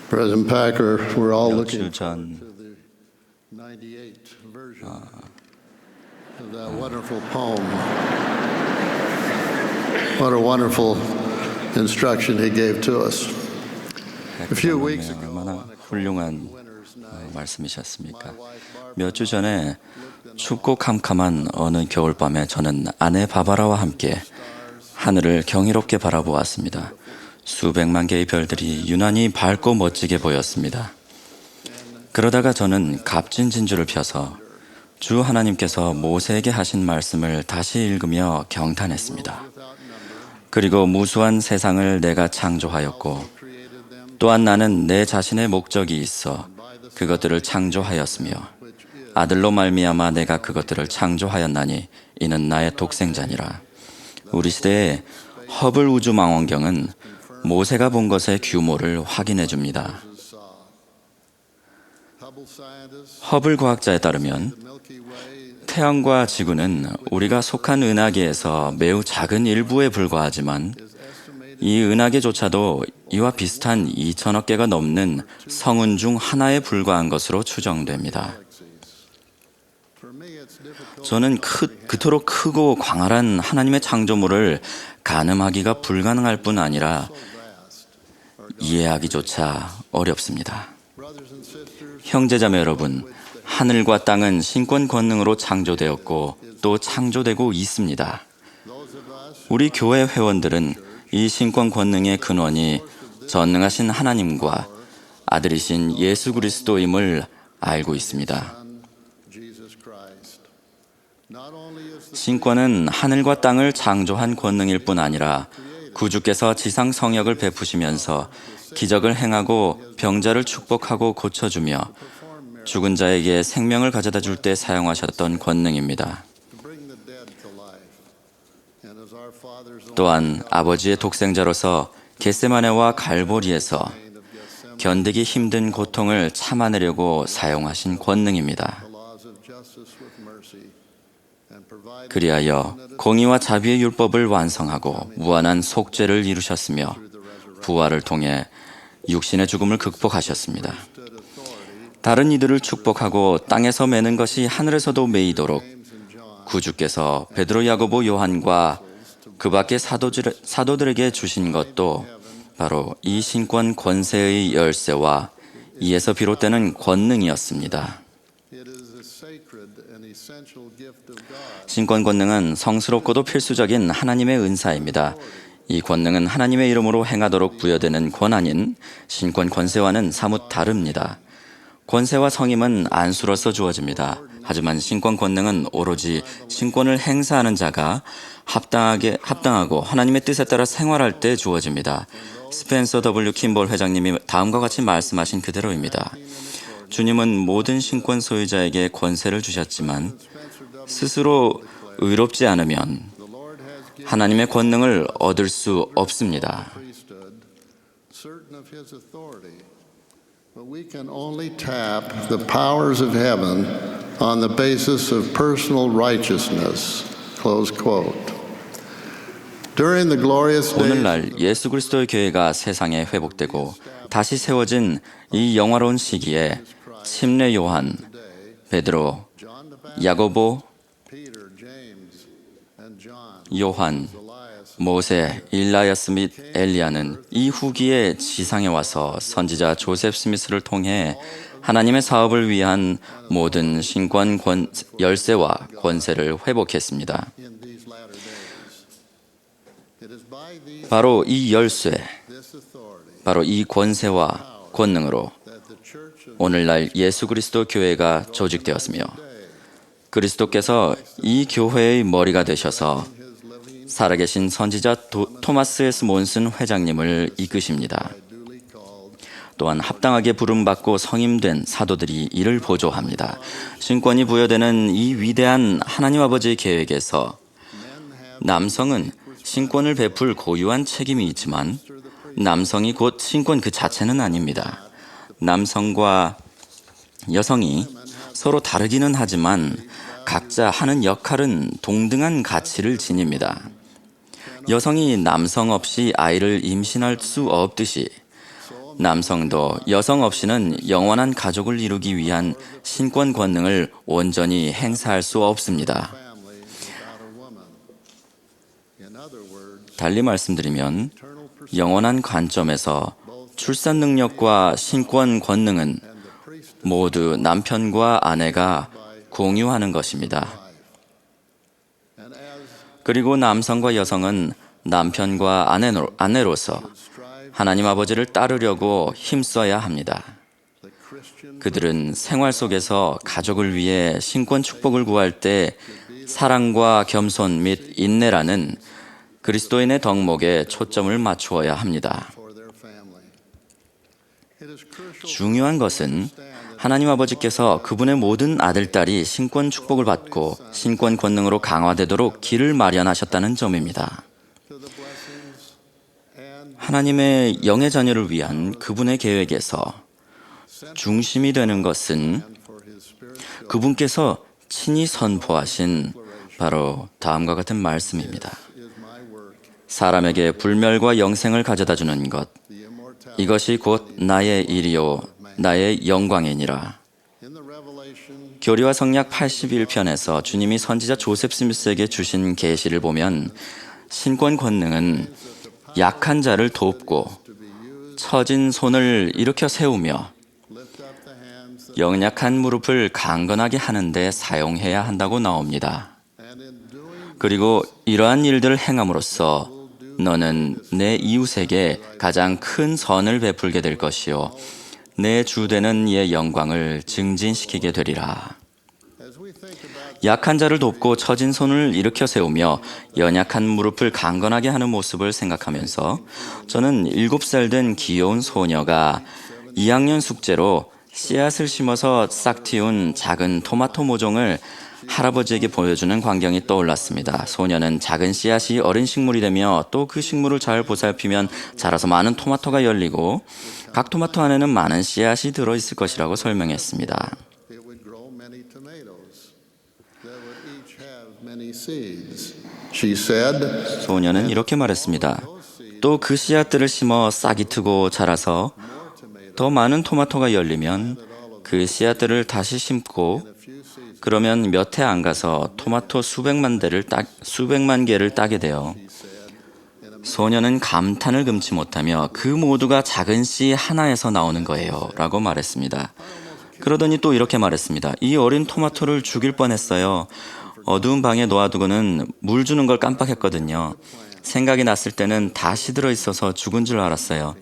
President Packer, we're all 몇 looking 주 전 to the 98 version of that wonderful poem. What a wonderful instruction he gave to us. A few weeks ago, 얼마나 훌륭한 말씀이셨습니까? 몇 주 전에 춥고 캄캄한 어느 겨울밤에 저는 아내 바바라와 함께 하늘을 경이롭게 바라보았습니다. 수백만 개의 별들이 유난히 밝고 멋지게 보였습니다. 그러다가 저는 값진 진주를 펴서 주 하나님께서 모세에게 하신 말씀을 다시 읽으며 경탄했습니다. 그리고 무수한 세상을 내가 창조하였고 또한 나는 내 자신의 목적이 있어 그것들을 창조하였으며 아들로 말미암아 내가 그것들을 창조하였나니 이는 나의 독생자니라. 우리 시대의 허블 우주망원경은 모세가 본 것의 규모를 확인해 줍니다. 허블 과학자에 따르면 태양과 지구는 우리가 속한 은하계에서 매우 작은 일부에 불과하지만 이 은하계조차도 이와 비슷한 2천억 개가 넘는 성운 중 하나에 불과한 것으로 추정됩니다. 저는 그토록 크고 광활한 하나님의 창조물을 가늠하기가 불가능할 뿐 아니라 이해하기조차 어렵습니다. 형제자매 여러분, 하늘과 땅은 신권 권능으로 창조되었고 또 창조되고 있습니다. 우리 교회 회원들은 이 신권 권능의 근원이 전능하신 하나님과 아들이신 예수 그리스도임을 알고 있습니다. 신권은 하늘과 땅을 창조한 권능일 뿐 아니라 구주께서 지상 성역을 베푸시면서 기적을 행하고 병자를 축복하고 고쳐주며 죽은 자에게 생명을 가져다 줄 때 사용하셨던 권능입니다. 또한 아버지의 독생자로서 겟세마네와 갈보리에서 견디기 힘든 고통을 참아내려고 사용하신 권능입니다. 그리하여 공의와 자비의 율법을 완성하고 무한한 속죄를 이루셨으며 부활을 통해 육신의 죽음을 극복하셨습니다. 다른 이들을 축복하고 땅에서 매는 것이 하늘에서도 매이도록 구주께서 베드로, 야고보, 요한과 그 밖의 사도들에게 주신 것도 바로 이 신권 권세의 열쇠와 이에서 비롯되는 권능이었습니다. 신권 권능은 성스럽고도 필수적인 하나님의 은사입니다. 이 권능은 하나님의 이름으로 행하도록 부여되는 권한인 신권 권세와는 사뭇 다릅니다. 권세와 성임은 안수로서 주어집니다. 하지만 신권 권능은 오로지 신권을 행사하는 자가 합당하고 하나님의 뜻에 따라 생활할 때 주어집니다. 스펜서 W. 킴볼 회장님이 다음과 같이 말씀하신 그대로입니다. 주님은 모든 신권 소유자에게 권세를 주셨지만 스스로 의롭지 않으면 하나님의 권능을 얻을 수 없습니다. But we can only tap the powers of heaven on the basis of personal righteousness. Close quote. During the glorious days 오늘날 예수 그리스도의 교회가 세상에 회복되고 다시 세워진 이 영화로운 시기에 침례 요한, 베드로, 야고보, 요한, 모세, 일라야스 및 엘리야는 이 후기에 지상에 와서 선지자 조셉 스미스를 통해 하나님의 사업을 위한 모든 신권 열쇠와 권세를 회복했습니다. 바로 이 열쇠, 바로 이 권세와 권능으로 오늘날 예수 그리스도 교회가 조직되었으며 그리스도께서 이 교회의 머리가 되셔서 살아계신 선지자 토마스 S. 몬슨 회장님을 이끄십니다. 또한 합당하게 부름받고 성임된 사도들이 이를 보조합니다. 신권이 부여되는 이 위대한 하나님 아버지의 계획에서 남성은 신권을 베풀 고유한 책임이 있지만 남성이 곧 신권 그 자체는 아닙니다. 남성과 여성이 서로 다르기는 하지만 각자 하는 역할은 동등한 가치를 지닙니다. 여성이 남성 없이 아이를 임신할 수 없듯이 남성도 여성 없이는 영원한 가족을 이루기 위한 신권 권능을 온전히 행사할 수 없습니다. family without a woman. In other words, 달리 말씀드리면 eternal 영원한 관점에서 출산 능력과 신권 권능은 and the priest 모두 남편과 아내가 공유하는 것입니다. and as 그리고 남성과 여성은 남편과 아내로서 strive 하나님 아버지를 따르려고 힘써야 합니다. the Christian 그들은 생활 속에서 가족을 위해 신권 축복을 구할 때 사랑과 겸손 및 인내라는 그리스도인의 덕목에 초점을 맞추어야 합니다. for their family. It is crucial 중요한 것은 하나님 아버지께서 그분의 모든 아들딸이 신권 축복을 받고 신권 권능으로 강화되도록 길을 마련하셨다는 점입니다. to the blessings and 하나님의 영의 자녀를 위한 그분의 계획에서 중심이 되는 것은 for his spiritual 그분께서 친히 선포하신 바로 다음과 같은 말씀입니다. is my work, 사람에게 불멸과 영생을 가져다 주는 것, the immortality. 이것이 곧 나의 일이요 나의 영광이니라. In the Revelation, 교리와 성약 81편에서 주님이 선지자 조셉 스미스에게 주신 계시를 보면 신권 권능은 약한 자를 돕고 처진 손을 일으켜 세우며 lift up the hands 영약한 무릎을 강건하게 하는 데 사용해야 한다고 나옵니다. and in doing 그리고 이러한 일들을 행함으로써 너는 내 이웃에게 가장 큰 선을 베풀게 될 것이요 내 주되는 이의 영광을 증진시키게 되리라. as we think about 약한 자를 돕고 처진 손을 일으켜 세우며 연약한 무릎을 강건하게 하는 모습을 생각하면서 저는 7살 된 귀여운 소녀가 2학년 숙제로 씨앗을 심어서 싹 틔운 작은 토마토 모종을 할아버지에게 보여주는 광경이 떠올랐습니다. 소녀는 작은 씨앗이 어린 식물이 되며 또 그 식물을 잘 보살피면 자라서 많은 토마토가 열리고 각 토마토 안에는 많은 씨앗이 들어있을 것이라고 설명했습니다. it would grow many tomatoes that would each have many seeds. She said, 소녀는 이렇게 말했습니다. 또 그 씨앗들을 심어 싹이 트고 자라서 더 많은 토마토가 열리면 그 씨앗들을 다시 심고 그러면 몇 해 안 가서 토마토 수백만 개를 따게 돼요. 소녀는 감탄을 금치 못하며 그 모두가 작은 씨 하나에서 나오는 거예요 라고 말했습니다. 그러더니 또 이렇게 말했습니다. 이 어린 토마토를 죽일 뻔했어요. 어두운 방에 놓아두고는 물 주는 걸 깜빡했거든요. 생각이 났을 때는 다 시들어 있어서 죽은 줄 알았어요.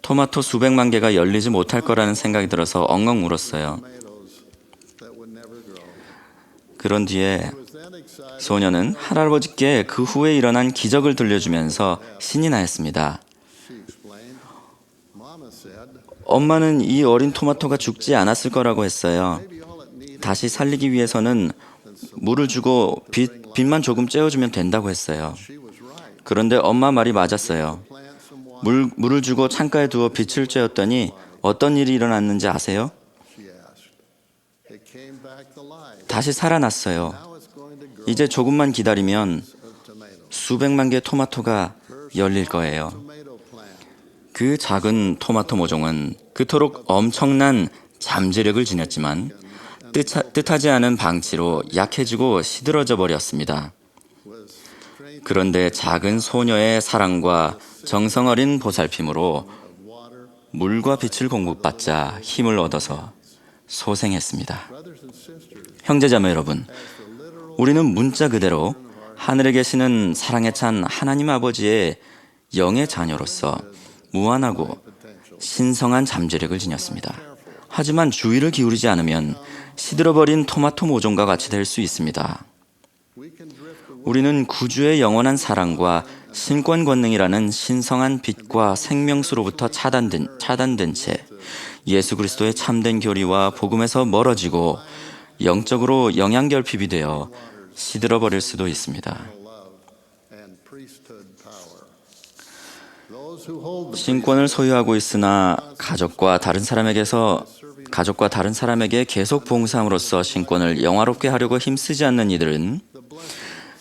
토마토 수백만 개가 열리지 못할 거라는 생각이 들어서 엉엉 울었어요. tomatoes that would never grow. 그런 뒤에 I was then excited. 소녀는 할아버지께 그 후에 일어난 기적을 들려주면서 신이 나였습니다. She explained, Mama said, 엄마는 이 어린 토마토가 죽지 않았을 거라고 했어요. maybe all it needed 다시 살리기 위해서는 물을 주고 빛만 조금 쬐어주면 된다고 했어요. she was right. 그런데 엄마 말이 맞았어요. Plant some water, 물을 주고 창가에 두어 빛을 쬐었더니 어떤 일이 일어났는지 아세요? she asked. It came back to life. 다시 살아났어요. Now it's going to grow 이제 조금만 기다리면 of tomatoes. 수백만 개의 토마토가 열릴 거예요. Tomato plant. 그 작은 토마토 모종은 그토록 엄청난 잠재력을 지녔지만 뜻하지 않은 방치로 약해지고 시들어져 버렸습니다. Was strength 그런데 작은 소녀의 사랑과 정성 어린 보살핌으로 water. 물과 빛을 공급받자 힘을 얻어서 소생했습니다. Brothers and sisters, 형제자매 여러분, 우리는 문자 그대로 하늘에 계시는 사랑에 찬 하나님 아버지의 영의 자녀로서 무한하고 신성한 잠재력을 지녔습니다. 하지만 주의를 기울이지 않으면 시들어버린 토마토 모종과 같이 될 수 있습니다. we can drift away. 우리는 구주의 영원한 사랑과 신권 권능이라는 신성한 빛과 생명수로부터 차단된 채 예수 그리스도의 참된 교리와 복음에서 멀어지고 영적으로 영양결핍이 되어 시들어버릴 수도 있습니다. Love and priesthood power. Those who hold the 신권을 소유하고 있으나 가족과 다른 사람에게 계속 봉사함으로써 신권을 영화롭게 하려고 힘쓰지 않는 이들은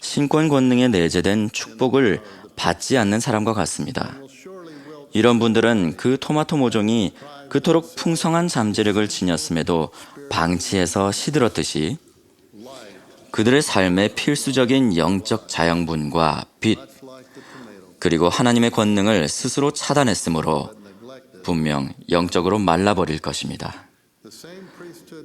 신권 권능에 내재된 축복을 받지 않는 사람과 같습니다. surely will 이런 분들은 그 토마토 모종이 그토록 풍성한 잠재력을 지녔음에도 방치해서 시들었듯이 그들의 삶의 필수적인 영적 자양분과 빛, 그리고 하나님의 권능을 스스로 차단했으므로 분명 영적으로 말라버릴 것입니다.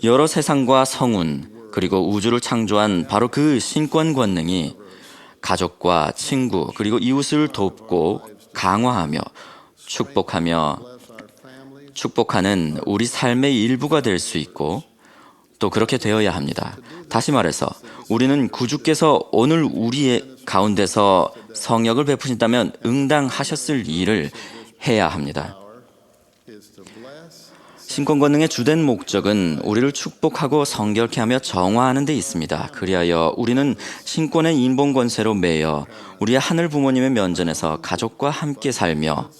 여러 세상과 성운, 그리고 우주를 창조한 바로 그 신권 권능이 가족과 친구, 그리고 이웃을 돕고 강화하며 축복하는 우리 삶의 일부가 될 수 있고 또 그렇게 되어야 합니다. 다시 말해서 우리는 구주께서 오늘 우리의 가운데서 성역을 베푸신다면 응당하셨을 일을 해야 합니다. 신권 권능의 주된 목적은 우리를 축복하고 성결케 하며 정화하는 데 있습니다. 그리하여 우리는 신권의 인본 권세로 매여 우리의 하늘 부모님의 면전에서 가족과 함께 살며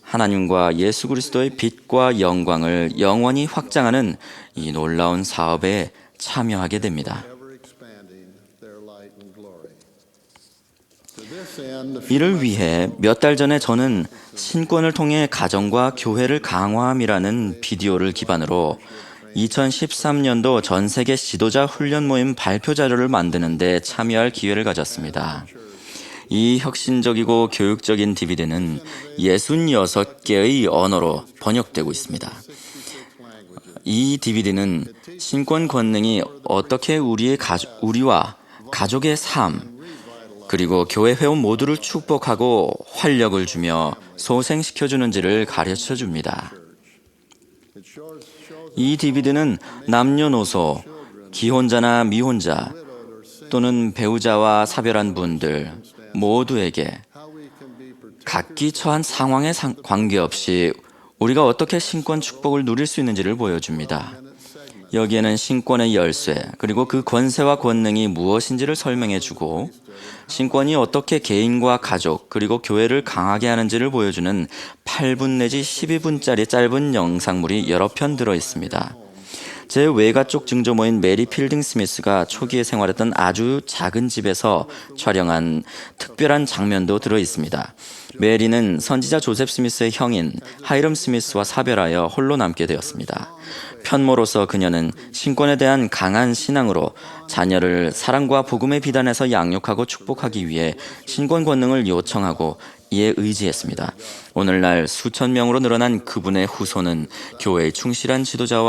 하나님과 예수 그리스도의 빛과 영광을 영원히 확장하는 이 놀라운 사업에 참여하게 됩니다. 이를 위해 몇 달 전에 저는 신권을 통해 가정과 교회를 강화함이라는 비디오를 기반으로 2013년도 전 세계 지도자 훈련 모임 발표 자료를 만드는 데 참여할 기회를 가졌습니다. 이 혁신적이고 교육적인 DVD는 66개의 언어로 번역되고 있습니다. 이 DVD는 신권 권능이 어떻게 우리와 가족의 삶, 그리고 교회 회원 모두를 축복하고 활력을 주며 소생시켜주는지를 가르쳐 줍니다. 이 DVD는 남녀노소, 기혼자나 미혼자, 또는 배우자와 사별한 분들 모두에게 각기 처한 상황에 관계없이 우리가 어떻게 신권 축복을 누릴 수 있는지를 보여줍니다. 여기에는 신권의 열쇠, 그리고 그 권세와 권능이 무엇인지를 설명해주고 신권이 어떻게 개인과 가족, 그리고 교회를 강하게 하는지를 보여주는 8분 내지 12분짜리 짧은 영상물이 여러 편 들어있습니다. 제 외가 쪽 증조모인 메리 필딩 스미스가 초기에 생활했던 아주 작은 집에서 촬영한 특별한 장면도 들어있습니다. 메리는 선지자 조셉 스미스의 형인 하이럼 스미스와 사별하여 홀로 남게 되었습니다. 편모로서 그녀는 신권에 대한 강한 신앙으로 자녀를 사랑과 복음의 비단에서 양육하고 축복하기 위해 신권 권능을 요청하고 이에 의지했습니다. 오늘날 수천 명으로 늘어난 그분의 후손은 교회의 충실한 지도자와